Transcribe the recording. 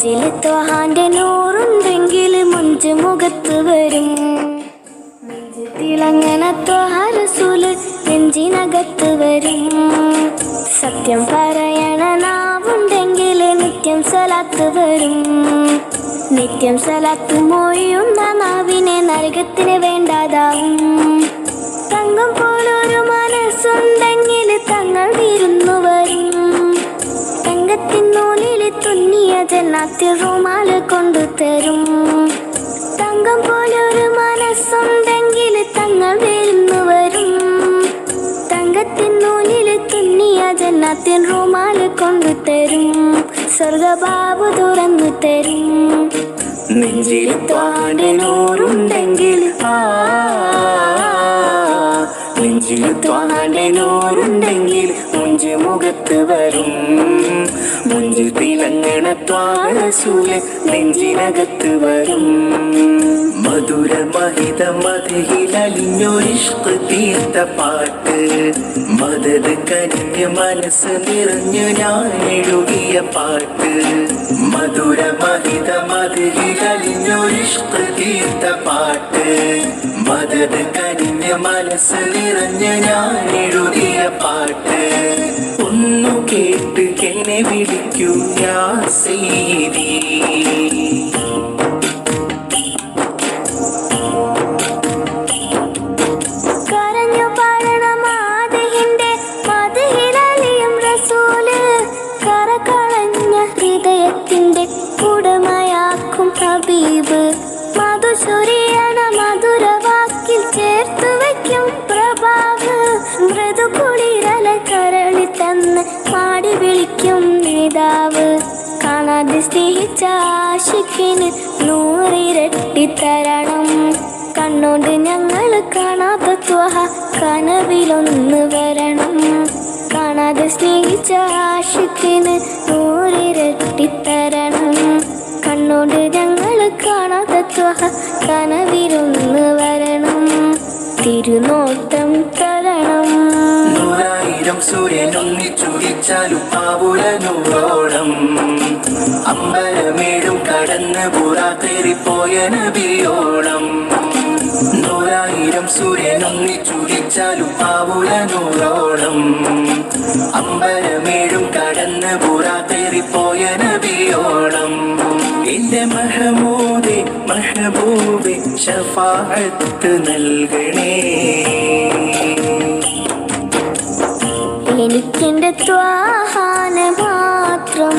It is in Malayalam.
നെഞ്ചിൽ ത്വഹാന്റെ നൂറുണ്ടെങ്കിൽ മുഞ്ച് മുഖത്ത് വരും. നെഞ്ച് തിളങ്ങണ ത്വഹ റസൂല് നെഞ്ചിനകത്ത് വരും. സത്യം പറയണ നാവുണ്ടെങ്കിൽ നിത്യം സലാത്ത് വരും. നിത്യം സലാത്ത് മൊഴിയുന്ന നാവിനെ നരകത്തിന് വേണ്ടാതാവും. തങ്കം പോലൊരു മനസ്സുണ്ടെങ്കിൽ തങ്ങൾ വിരുന്നു വരും. തങ്കത്തിനൂലിൽ തുന്നിയ ജന്നാത്തിൽ റുമാല് കൊണ്ടുതരും. തങ്കം പോലൊരു മനസ്സുണ്ടെങ്കിൽ തങ്ങൾ വിരുന്നു വരും. തങ്കത്തിനൂലിൽ തുന്നിയ ജന്നാത്തിൽ റുമാല് കൊണ്ടുതരും. സ്വർഗബാബു തുറന്നു തരും. നെഞ്ചിൽ ത്വഹാന്റെ നൂറുണ്ടെങ്കിൽ നെഞ്ചിൽ ത്വഹാന്റെ നൂറുണ്ടെങ്കിൽ മുഞ്ച് മുഖത്ത് വരും. മുഞ്ച് തിളങ്ങണ ത്വഹ റസൂല് നെഞ്ചിനകത്ത് വരും. മധുര മഹിത മധുഹിലലിഞ്ഞൊരിഷ്ക് തീർത്ത പാട്ട്. മദത് കനിഞ്ഞ് മനസ്സ് നിറഞ്ഞു ഞാൻ എഴുതിയ പാട്ട്. മധുര മഹിത മധുഹിലലിഞ്ഞൊരിഷ്ക് തീർത്ത പാട്ട്. മദത് കനിഞ്ഞ് മനസ്സ് നിറഞ്ഞു ഞാൻ എഴുതിയ പാട്ട്. ഒന്നു കേട്ട് എന്നെ വിളിക്കൂ യാ സയ്യിദി. കരഞ്ഞു പാടണം ആദിഹിന്റെ മദ്ഹിലലിയും റസൂല്. കറകളഞ്ഞ ഹൃദയത്തിന്റെ ഉടമയാക്കും ഹബീബ്. മധുചൊരിയണ മധുരവാക്കിൽ ചേർത്തു വയ്ക്കും പ്രഭാവ്. മൃദു കുളിരല കരളി തന്ന് പാടി വിളിക്കും നേതാവ്. കാണാതെ സ്നേഹിച്ച ആശിക്കിന് നൂറിരട്ടി തരണം. കണ്ണോണ്ട് ഞങ്ങൾ കാണാത്ത ത്വഹ കനവിലൊന്ന് വരണം. കാണാതെ സ്നേഹിച്ച ആശിക്കിന് നൂറിരട്ടി തരണം. കണ്ണോണ്ട് ഞങ്ങൾ കാണാത്ത ത്വഹ കനവിലൊന്ന് വരണം. തിരുനോട്ടം തരണം. 100,000 സൂര്യനൊന്നിച്ചുദിച്ചാലും ആവുല നൂറോളം. അമ്പലമേടും കടന്ന് പുറാത്തേറിപ്പോയ നബിയോളം. 100,000 സൂര്യനൊന്നിച്ചുദിച്ചാലും ആവുല നൂറോളം. അമ്പലമേടും കടന്ന് പുറാത്തേറിപ്പോയ നബിയോളം. എന്റെ മഹമൂദേ മഹബൂബേ ശഫാഅത്ത് നൽകണേ. എനിക്കെന്റെ ത്വഹാനെ മാത്രം